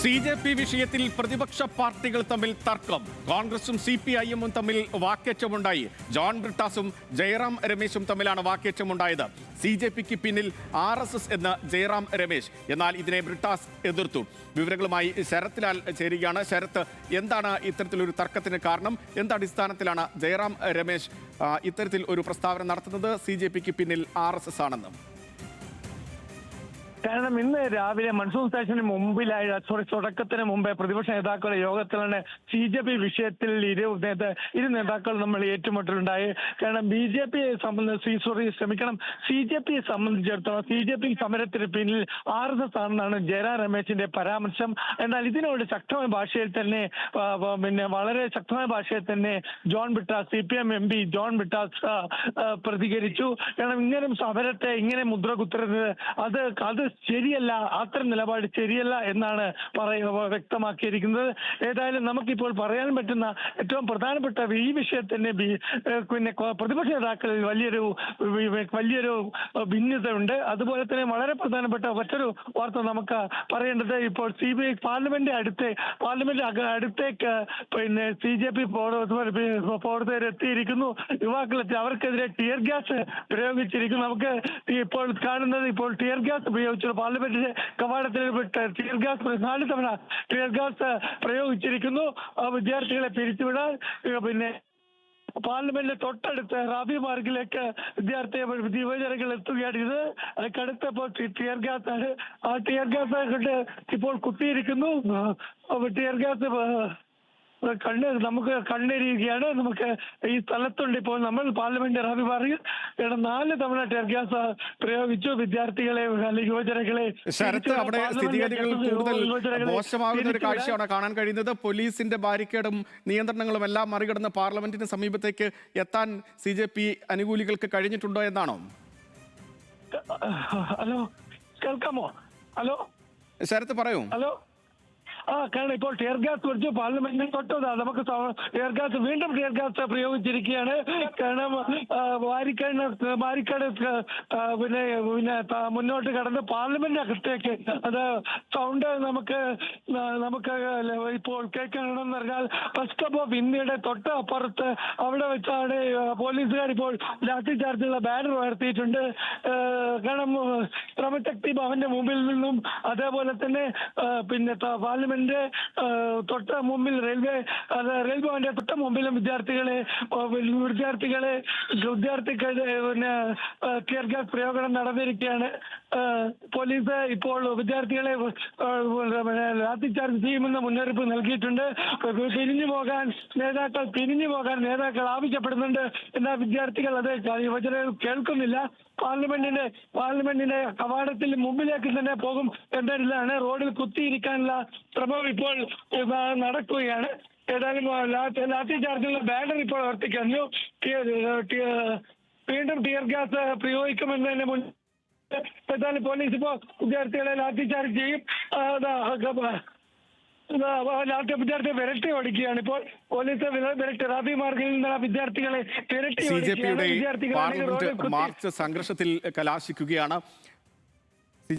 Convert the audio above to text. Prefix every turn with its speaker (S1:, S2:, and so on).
S1: CJP വിഷയത്തിൽ പ്രതിപക്ഷ പാർട്ടികൾ തമ്മിൽ തർക്കം. കോൺഗ്രസും CPIM-ഉം തമ്മിൽ വാക്കേറ്റമുണ്ടായി. ജോൺ ബ്രിട്ടാസും ജയറാം രമേശും തമ്മിലാണ് വാക്കേറ്റമുണ്ടായത്. CJPക്ക് പിന്നിൽ RSS എന്ന ജയറാം രമേശ്. എന്നാൽ ഇതിനെ ബ്രിട്ടാസ് എതിർത്തു. വിവരങ്ങളുമായി ശരത് ലാൽ ചേരുകയാണ്. ശരത്ത്, എന്താണ് ഇത്തരത്തിലൊരു തർക്കത്തിന് കാരണം? എന്തടിസ്ഥാനത്തിലാണ് ജയറാം രമേശ് ഇത്തരത്തിൽ ഒരു പ്രസ്താവന നടത്തുന്നത് CJPക്ക് പിന്നിൽ RSS ആണെന്ന്?
S2: കാരണം ഇന്ന് രാവിലെ മൺസൂൺ സെഷന് മുമ്പിലായി തുടക്കത്തിന് മുമ്പേ പ്രതിപക്ഷ നേതാക്കളുടെ യോഗത്തിലാണ് CJP വിഷയത്തിൽ ഇരു നേതാക്കൾ നമ്മൾ ഏറ്റുമുട്ടലുണ്ടായി. കാരണം CJPയെ സംബന്ധിച്ചിടത്തോളം CJP സമരത്തിന് പിന്നിൽ RSS ആണെന്നാണ് ജയറാം രമേശിന്റെ പരാമർശം. എന്നാൽ ഇതിനോട് ശക്തമായ ഭാഷയിൽ തന്നെ വളരെ ശക്തമായ ഭാഷയിൽ തന്നെ ജോൺ ബ്രിട്ടാസ് CPM MP ജോൺ ബ്രിട്ടാസ് പ്രതികരിച്ചു. കാരണം ഇങ്ങനെ സമരത്തെ ഇങ്ങനെ മുദ്ര കുത്തുന്നത് അത് ശരിയല്ല, അത്തരം നിലപാട് ശരിയല്ല എന്നാണ് വ്യക്തമാക്കിയിരിക്കുന്നത്. ഏതായാലും നമുക്കിപ്പോൾ പറയാൻ പറ്റുന്ന ഏറ്റവും പ്രധാനപ്പെട്ട ഈ വിഷയത്തിന് പ്രതിപക്ഷ നേതാക്കളിൽ വലിയൊരു ഭിന്നതയുണ്ട്. അതുപോലെ തന്നെ വളരെ പ്രധാനപ്പെട്ട മറ്റൊരു വാർത്ത നമുക്ക് പറയേണ്ടത്, ഇപ്പോൾ CBI പാർലമെന്റ് അടുത്തേക്ക് CJP പ്രവർത്തകർ എത്തിയിരിക്കുന്നു. യുവാക്കളെത്തി അവർക്കെതിരെ ടിയർ ഗ്യാസ് പ്രയോഗിച്ചിരിക്കുന്നു. നമുക്ക് ഇപ്പോൾ കാണുന്നത് ടിയർ ഗ്യാസ് ഉപയോഗിച്ചു പാർലമെന്റിന്റെ കവാടത്തിൽ ടിയർ ഗ്യാസ് 4 തവണ ടിയർ ഗ്യാസ് പ്രയോഗിച്ചിരിക്കുന്നു. വിദ്യാർത്ഥികളെ പിരിച്ചുവിടാൻ പാർലമെന്റിന്റെ തൊട്ടടുത്ത് റാബി മാർഗിലേക്ക് യുവജനങ്ങൾ എത്തുകയാണ്. ഇത് കടുത്തപ്പോൾ ടിയർ ഗ്യാസ് ആണ്. ആ ടിയർ ഗ്യാസ് കൊണ്ട് ഇപ്പോൾ കുത്തിയിരിക്കുന്നു. ടിയർ ഗ്യാസ് നമുക്ക് കണ്ണെരിയുകയാണ്. നമുക്ക് ഈ സ്ഥലത്തുണ്ട്. ഇപ്പോൾ നമ്മൾ പാർലമെന്റ് റാബി മാർഗിൽ 4 തവണ ടിയർ ഗ്യാസ് പ്രയോഗിച്ചു വിദ്യാർത്ഥികളെ അല്ലെങ്കിൽ യുവജനങ്ങളെ.
S1: ശരത്ത്, അവിടെ സ്ഥിതിഗതികൾ കൂടുതൽ മോശമാകുന്ന ഒരു കാഴ്ചയാണ് കാണാൻ കഴിയുന്നത്. പോലീസിന്റെ ബാരിക്കേഡും നിയന്ത്രണങ്ങളും എല്ലാം മറികടന്ന് പാർലമെന്റിന് സമീപത്തേക്ക് എത്താൻ CJP അനുകൂലികൾക്ക് കഴിഞ്ഞിട്ടുണ്ടോ എന്നാണോ?
S2: ഹലോ, കേൾക്കാമോ? ഹലോ
S1: ശരത്ത്, പറയൂ.
S2: ഹലോ. കാരണം ഇപ്പോൾ ടിയർ ഗ്യാസ് വെച്ച് പാർലമെന്റിന് തൊട്ടതാ നമുക്ക് വീണ്ടും ടിയർ ഗ്യാസ് പ്രയോഗിച്ചിരിക്കുകയാണ്. കാരണം ബാരിക്കേഡ് മുന്നോട്ട് കടന്ന് പാർലമെന്റ് അകത്തേക്ക് അത് സൗണ്ട് നമുക്ക് ഇപ്പോൾ കേൾക്കണമെന്ന് പറഞ്ഞാൽ ഫസ്റ്റ് ക്ലബ് ഓഫ് ഇന്ത്യയുടെ തൊട്ട് അപ്പുറത്ത് അവിടെ വെച്ചാണ് പോലീസുകാർ ഇപ്പോൾ ലാത്തി ചാർജുള്ള ബാനർ ഉയർത്തിയിട്ടുണ്ട്. കാരണം ശ്രമശക്തി ഭവന്റെ മുമ്പിൽ നിന്നും അതേപോലെ തന്നെ പാർലമെന്റ് തൊട്ട് മുമ്പിൽ റെയിൽവേ ഭവന്റെ തൊട്ട് മുമ്പിലും വിദ്യാർത്ഥികളെ ടിയർ ഗ്യാസ് പ്രയോഗം നടന്നിരിക്കുകയാണ്. പോലീസ് ഇപ്പോൾ വിദ്യാർത്ഥികളെ ലാത്തി ചാർജ് ചെയ്യുമെന്ന് മുന്നറിയിപ്പ് നൽകിയിട്ടുണ്ട്. നേതാക്കൾ ആവശ്യപ്പെടുന്നുണ്ട്. എന്നാൽ വിദ്യാർത്ഥികൾ അത് യുവജനങ്ങൾ കേൾക്കുന്നില്ല. പാർലമെന്റിന്റെ കവാടത്തിൽ മുമ്പിലേക്ക് തന്നെ പോകും എന്നതിലാണ് റോഡിൽ കുത്തിയിരിക്കാനുള്ള ശ്രമം ഇപ്പോൾ നടക്കുകയാണ്. ഏതായാലും ലാത്തി ചാർജുള്ള ബാനർ ഇപ്പോൾ ഉയർത്തിക്കഴിഞ്ഞു. വീണ്ടും ടിയർ ഗ്യാസ് പ്രയോഗിക്കുമെന്നതിന് മുൻ ഏതായാലും പോലീസ് ഇപ്പോൾ വിദ്യാർത്ഥികളെ ലാത്തി ചാർജ് ചെയ്യും. വിദ്യാർത്ഥിയെ വിരട്ടി ഓടിക്കുകയാണ്. ഇപ്പോൾ പോലീസ് റാബി മാർഗിൽ നിന്ന് വിദ്യാർത്ഥികളെ
S1: CJPയുടെ പാർലമെന്റ് മാർച്ച് സംഘർഷത്തിൽ കലാശിക്കുകയാണ്.